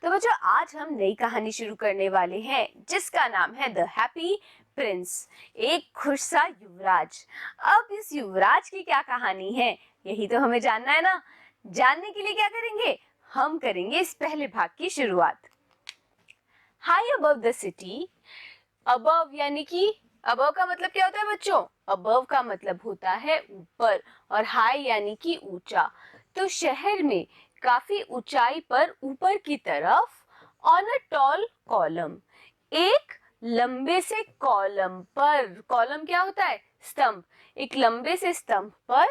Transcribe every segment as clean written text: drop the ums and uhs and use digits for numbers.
तो बच्चों आज हम नई कहानी शुरू करने वाले हैं जिसका नाम है द हैप्पी प्रिंस, एक खुश सा युवराज। अब इस युवराज की क्या कहानी है यही तो हमें जानना है ना। जानने के लिए क्या करेंगे, हम करेंगे इस पहले भाग की शुरुआत। High above the city, above यानी कि अबव का मतलब क्या होता है बच्चों, अबव का मतलब होता है ऊपर और हाई यानी कि ऊंचा। तो शहर में काफी ऊंचाई पर ऊपर की तरफ ऑन अ टॉल कॉलम, एक लंबे से कॉलम पर, कॉलम क्या होता है स्तंभ, एक लंबे से स्तंभ पर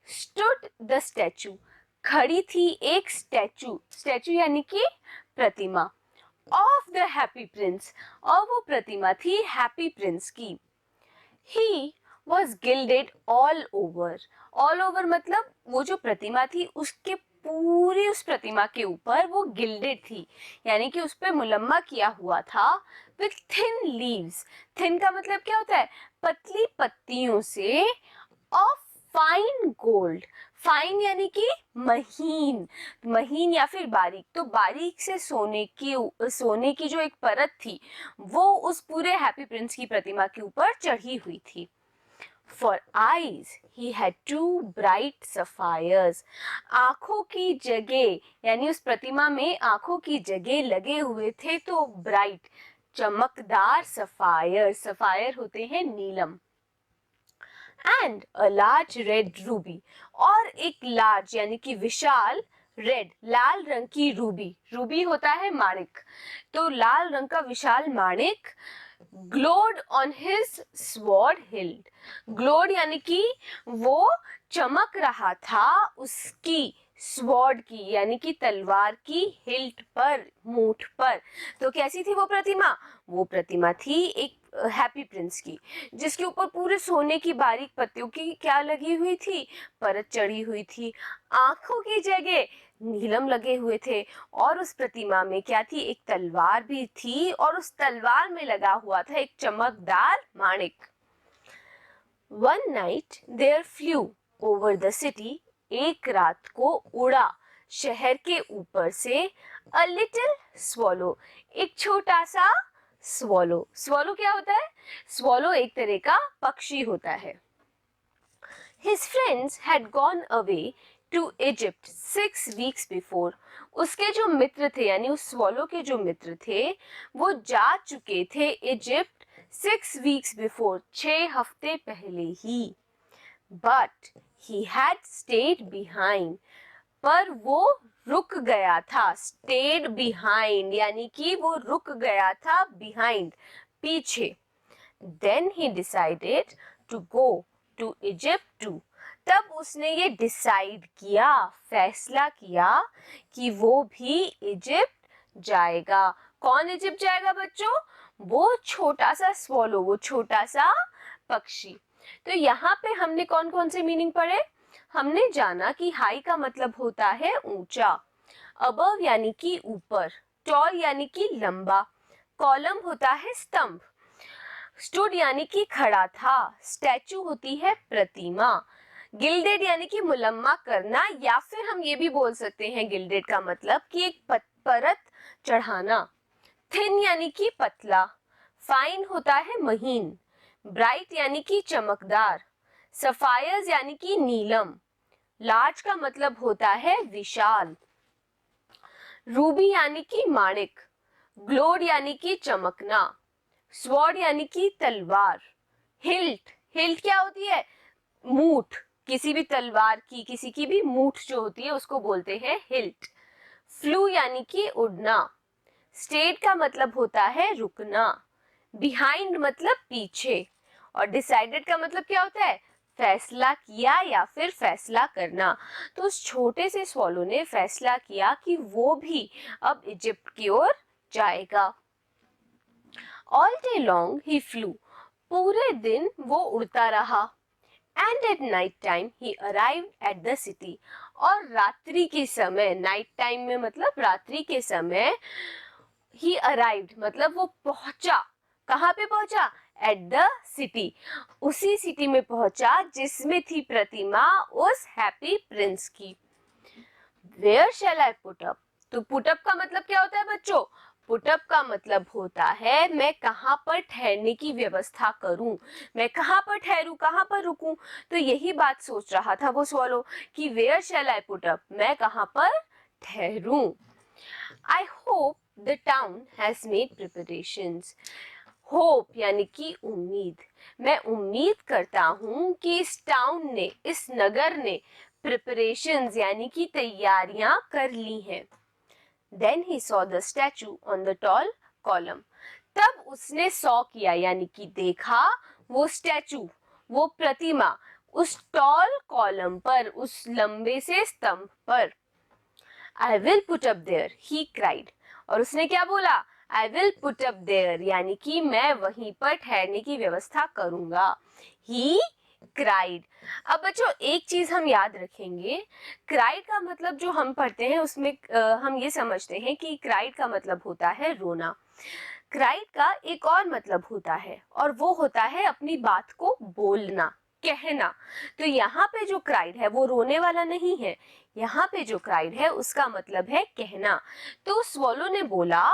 स्टूड द स्टैचू, खड़ी थी एक स्टैचू, स्टैचू यानी कि प्रतिमा ऑफ द हैप्पी प्रिंस, और वो प्रतिमा थी हैप्पी प्रिंस की। He was gilded all over, all over मतलब वो जो प्रतिमा थी उसके पूरी उस प्रतिमा के ऊपर वो गिल्डेड थी, यानी कि उस पर मुलम्मा किया हुआ था विथ थिन लीव्स। थिन का मतलब क्या होता है, पतली पत्तियों से, ऑफ फाइन गोल्ड, फाइन यानी कि महीन, महीन या फिर बारीक, तो बारीक से सोने की जो एक परत थी वो उस पूरे हैप्पी प्रिंस की प्रतिमा के ऊपर चढ़ी हुई थी। For eyes he had two bright sapphires, आंखों की जगह यानी उस प्रतिमा में आंखों की जगह लगे हुए थे तो ब्राइट चमकदार सफायर, सफायर होते हैं नीलम। And a large red ruby, और एक लार्ज यानी कि विशाल रेड लाल रंग की रूबी, रूबी होता है माणिक, तो लाल रंग का विशाल माणिक glowed on his sword hilt, glowed यानी कि वो चमक रहा था उसकी स्वॉर्ड की यानी कि तलवार की हिल्ट पर, मूठ पर। तो कैसी थी वो प्रतिमा, वो प्रतिमा थी एक हैप्पी प्रिंस की, जिसके ऊपर पूरे सोने की बारीक पत्तियों की क्या लगी हुई थी, परत चढ़ी हुई थी। आंखों की जगह नीलम लगे हुए थे, और उस प्रतिमा में क्या थी, एक तलवार भी थी, और उस तलवार में लगा हुआ था एक चमकदार माणिक। One night there flew over the city, एक रात को उड़ा शहर के ऊपर से अ लिटिल स्वॉलो, एक छोटा सा स्वॉलो। स्वॉलो क्या होता है, स्वॉलो एक तरह का पक्षी होता है। His friends had gone away to Egypt 6 weeks before, उसके जो मित्र थे यानी उस स्वॉलो के जो मित्र थे वो जा चुके थे इजिप्ट 6 weeks before, 6 हफ्ते पहले ही। But he had stayed behind, पर वो रुक गया था, stayed behind यानी कि वो रुक गया था behind, पीछे। Then he decided to go to Egypt too, तब उसने ये डिसाइड किया, फैसला किया कि वो भी इजिप्ट जाएगा। कौन इजिप्ट जाएगा बच्चों, वो छोटा सा स्वॉलो, वो छोटा सा पक्षी। तो यहाँ पे हमने कौन कौन से मीनिंग पढ़े, हमने जाना कि हाई का मतलब होता है ऊंचा, अबव यानी कि ऊपर, टॉल यानी कि लंबा, कॉलम होता है स्तंभ, स्टूड यानी कि खड़ा था, स्टैचू होती है प्रतिमा, गिल्डेड यानी कि मुलम्मा करना, या फिर हम ये भी बोल सकते हैं गिल्डेड का मतलब कि एक परत चढ़ाना, थिन यानी कि पतला, फाइन होता है महीन, ब्राइट यानी कि चमकदार, सफायर्स यानी कि नीलम, लार्ज का मतलब होता है विशाल, रूबी यानी कि माणिक, ग्लोड यानी कि चमकना, स्वॉर्ड यानी कि तलवार, हिल्ट, हिल्ट क्या होती है, मूठ, किसी भी तलवार की, किसी की भी मूठ जो होती है उसको बोलते हैं हिल्ट, फ्लू यानी कि उड़ना, स्टेट का मतलब होता है रुकना, बिहाइंड मतलब पीछे, और डिसाइडेड का मतलब क्या होता है, फैसला किया या फिर फैसला करना। तो उस छोटे से स्वॉलो ने फैसला किया कि वो भी अब इजिप्ट की ओर जाएगा। ऑल डे लॉन्ग ही फ्लू, पूरे दिन वो उड़ता रहा। And at night time he arrived at the city, और रात्रि के समय, नाइट टाइम में मतलब रात्रि के समय, ही अराइव्ड मतलब वो पहुंचा, कहाँ पे पहुंचा, एट द सिटी, उसी सिटी में पहुंचा जिसमें थी प्रतिमा उस हैप्पी प्रिंस की। Where shall I put up, तो पुटअप का मतलब क्या होता है बच्चों? पुटअप का मतलब होता है मैं कहाँ पर ठहरने की व्यवस्था करूं, मैं कहाँ पर ठहरूं, कहाँ पर रुकूं। तो यही बात सोच रहा था वो स्वॉलो कि where shall I put up, मैं कहाँ पर ठहरूं। I hope the town has made preparations. Hope यानी कि उम्मीद, मैं उम्मीद करता हूँ कि इस टाउन ने, इस नगर ने प्रिपरेशंस यानी कि तैयारियां कर ली हैं। Then he saw the statue on the tall column. तब उसने सॉ किया यानी कि देखा वो स्टैचू, वो प्रतिमा उस टॉल कॉलम पर, उस लंबे से स्तंभ पर। I will put up there, he cried. और उसने क्या बोला? I will put up there यानी कि मैं वहीं पर ठहरने की व्यवस्था करूंगा। He cried. अब बच्चों एक चीज हम याद रखेंगे, क्राइड का मतलब जो हम पढ़ते हैं उसमें हम ये समझते हैं कि क्राइड का मतलब होता है रोना। क्राइड का एक और मतलब होता है और वो होता है अपनी बात को बोलना, कहना। तो यहाँ पे जो क्राइड है वो रोने वाला नहीं है, यहाँ पे जो क्राइड है उसका मतलब है कहना। तो स्वॉलो ने बोला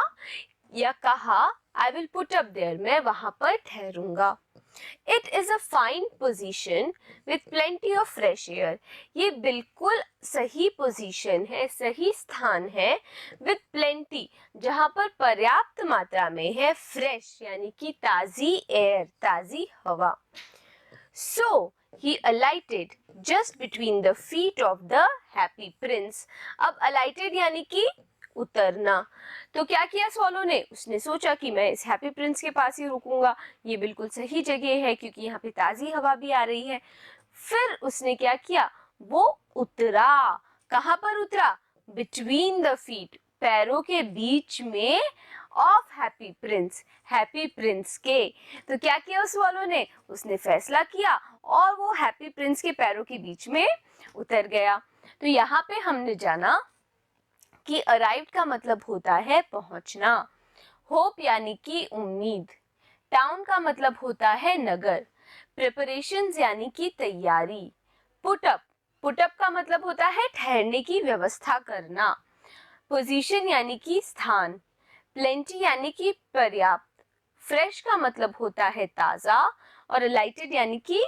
या कहा I will put up there, मैं वहां पर ठहरूंगा। It is a fine position with plenty of fresh air. ये बिल्कुल सही पोजीशन है, सही स्थान है विथ प्लेंटी, जहां पर पर्याप्त मात्रा में है फ्रेश यानी कि ताजी एयर, ताजी हवा। So he alighted just between the feet of the happy prince. अब alighted यानी कि उतरना। तो क्या किया स्वॉलो ने? उसने सोचा कि मैं इस हैप्पी प्रिंस के पास ही रुकूंगा, ये बिल्कुल सही जगह है क्योंकि यहाँ पे ताजी हवा भी आ रही है। फिर उसने क्या किया? वो उतरा। कहाँ पर उतरा? बिटवीन द फीट, पैरों के बीच में, ऑफ हैप्पी प्रिंस के। तो क्या किया उस वालों ने? उसने फैसला किया और वो हैप्पी प्रिंस के पैरों के बीच में उतर गया। तो यहाँ पे हमने जाना कि अराइव्ड का मतलब होता है पहुंचना, होप यानी कि उम्मीद, टाउन का मतलब होता है नगर, प्रिपरेशंस यानी कि तैयारी, पुटअप, पुटअप का मतलब होता है ठहरने की व्यवस्था करना, पोजीशन यानी कि स्थान, प्लेंटी यानी कि पर्याप्त, फ्रेश का मतलब होता है ताजा और अलाइटेड यानी कि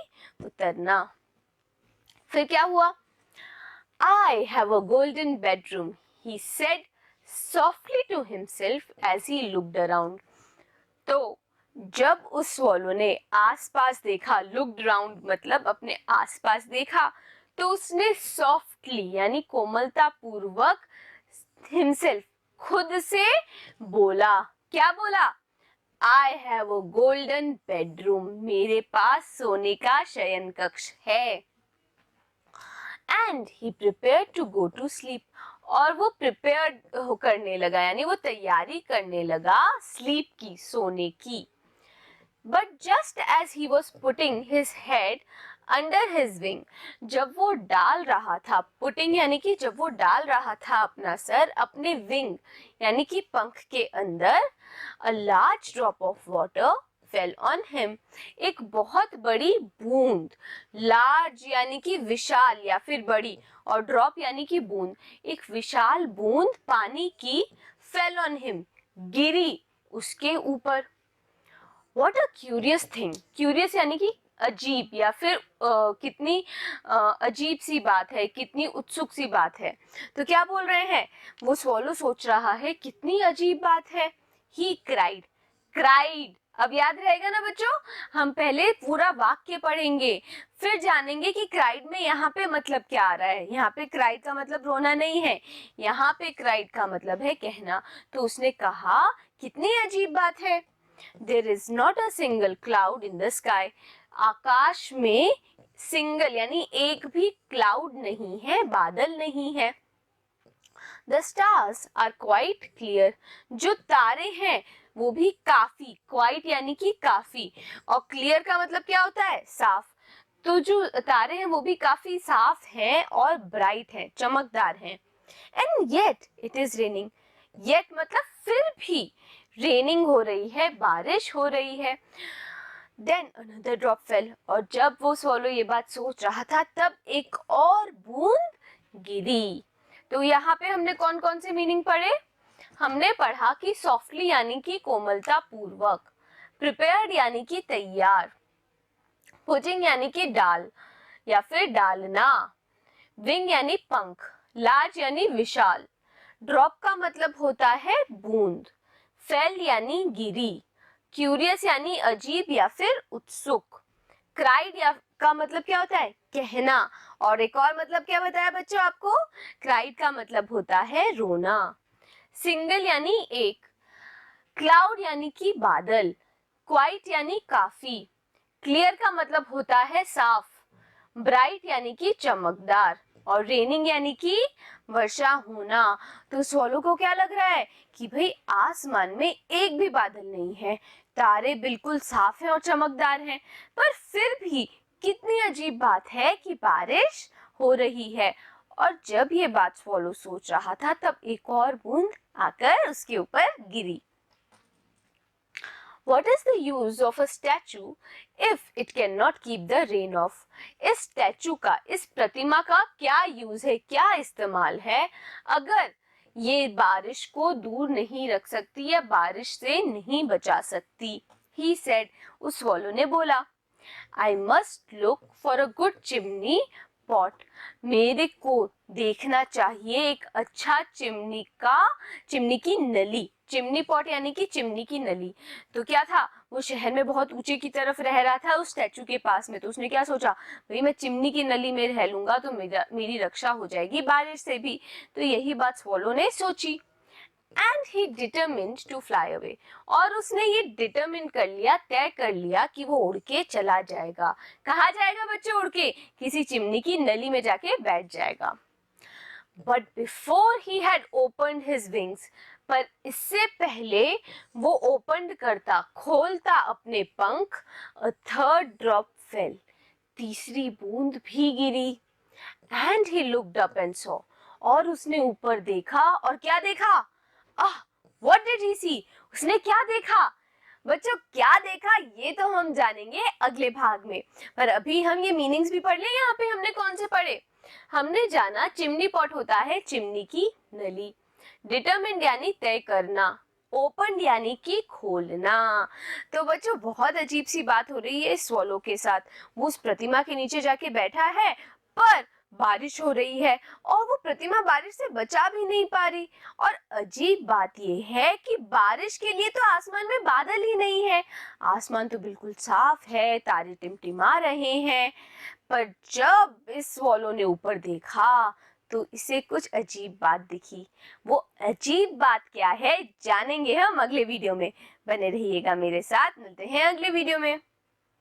उतरना। फिर क्या हुआ? I have a golden bedroom, he said softly to himself as he looked around. तो जब उस स्वॉलो ने आसपास देखा, लुक्ड अराउंड मतलब अपने आसपास देखा, तो उसने सॉफ्टली यानी कोमलता पूर्वक हिमसेल्फ खुद से बोला। क्या बोला? I have a golden bedroom, मेरे पास सोने का शयन कक्ष है। And he prepared to go to sleep, और वो प्रिपेयर करने लगा यानी वो तैयारी करने लगा स्लीप की, सोने की। But just as he was putting his head under his wing, जब वो डाल रहा था, पुटिंग यानी कि जब वो डाल रहा था अपना सर अपने विंग यानी कि पंख के अंदर, a large drop of water fell on him, एक बहुत बड़ी बूंद, लार्ज यानी कि विशाल या फिर बड़ी, और ड्रॉप यानी कि बूंद, एक विशाल बूंद पानी की, फेल ऑन हिम गिरी उसके ऊपर। What a curious thing, curious यानी कि अजीब या फिर कितनी अजीब सी बात है, कितनी उत्सुक सी बात है। तो क्या बोल रहे हैं? वो स्वॉलो सोच रहा है कितनी अजीब बात है। ही क्राइड, क्राइड, अब याद रहेगा ना बच्चों, हम पहले पूरा वाक्य पढ़ेंगे फिर जानेंगे कि क्राइड में यहाँ पे मतलब क्या आ रहा है। यहाँ पे क्राइड का मतलब रोना नहीं है, यहाँ पे क्राइड का मतलब है कहना। तो उसने कहा कितनी अजीब बात है। There is not a single cloud in the sky. आकाश में सिंगल यानी एक भी क्लाउड नहीं है, बादल नहीं है। The stars are quite clear. जो तारे हैं वो भी काफी, क्वाइट यानी कि काफी, और क्लियर का मतलब क्या होता है? साफ। तो जो तारे हैं वो भी काफी साफ हैं और ब्राइट हैं, चमकदार हैं। And yet it is raining. Yet मतलब फिर भी, रेनिंग हो रही है, बारिश हो रही है। Then another drop fell. और जब वो स्वॉलो ये बात सोच रहा था तब एक और बूंद गिरी। तो यहाँ पे हमने कौन कौन से मीनिंग पढ़े? हमने पढ़ा कि सॉफ्टली यानी कि कोमलता पूर्वक, प्रिपेयर्ड यानी कि तैयार, पुडिंग यानी कि डाल या फिर डालना, विंग यानी पंख, लार्ज यानी विशाल, ड्रॉप का मतलब होता है बूंद, फेल यानी गिरी, क्यूरियस यानी अजीब या फिर उत्सुक, क्राइड या का मतलब क्या होता है? कहना। और एक और मतलब क्या बताया बच्चों आपको? क्राइड का मतलब होता है रोना। सिंगल यानी एक, क्लाउड यानी कि बादल, क्वाइट यानी काफी, क्लियर का मतलब होता है साफ, ब्राइट यानी कि चमकदार, और रेनिंग यानी कि वर्षा होना। तो स्वॉलो को क्या लग रहा है कि भाई आसमान में एक भी बादल नहीं है, तारे बिल्कुल साफ हैं और चमकदार हैं, पर फिर भी कितनी अजीब बात है कि बारिश हो रही है। और जब ये बात स्वॉलो सोच रहा था तब एक और बूंद आकर उसके ऊपर गिरी। What is the use of a statue if it cannot keep the rain off? इस स्टैचू का, इस प्रतिमा का क्या यूज है, क्या इस्तेमाल है अगर ये बारिश को दूर नहीं रख सकती या बारिश से नहीं बचा सकती? He said, उस स्वॉलो ने बोला, I must look for a good chimney pot. मेरे को देखना चाहिए एक अच्छा चिमनी की नली। चिमनी पॉट यानी कि चिमनी की नली। तो क्या था, वो शहर में बहुत ऊंचे की तरफ रह रहा था उस स्टैचू के पास में, तो उसने क्या सोचा, भाई मैं चिमनी की नली में रह लूंगा तो मेरी रक्षा हो जाएगी बारिश से भी। तो यही बात स्वॉलो ने सोची। And he determined to fly away. और उसने ये डिटरमिन कर लिया, तय कर लिया कि वो उड़ के चला जाएगा। कहाँ जाएगा बच्चों? उड़ के किसी चिमनी की नली में जाके बैठ जाएगा। But before he had opened his wings, पर इससे पहले वो ओपन करता, खोलता अपने पंख, a third drop fell. तीसरी बूंद भी गिरी। And he looked up and saw. और उसने ऊपर देखा और क्या देखा? What did he see? उसने क्या देखा? बच्चों क्या देखा ये तो हम जानेंगे अगले भाग में, पर अभी हम ये मीनिंग्स भी पढ़ लें। यहाँ पे हमने कौन से पढ़े? हमने जाना चिमनी पॉट होता है चिमनी की नली, डिटरमिन्ड यानी तय करना, ओपन यानी कि खोलना। तो बच्चों बहुत अजीब सी बात हो रही है इस स्वॉलो के साथ। वो उस प्रतिमा के नीचे जाके बैठा है पर बारिश हो रही है और वो प्रतिमा बारिश से बचा भी नहीं पा रही। और अजीब बात ये है कि बारिश के लिए तो आसमान में बादल ही नहीं है, आसमान तो बिल्कुल साफ है, तारे टिमटिमा रहे हैं। पर जब इस स्वॉलो ने ऊपर देखा तो इसे कुछ अजीब बात दिखी। वो अजीब बात क्या है जानेंगे हम अगले वीडियो में। बने रहिएगा मेरे साथ, मिलते हैं अगले वीडियो में।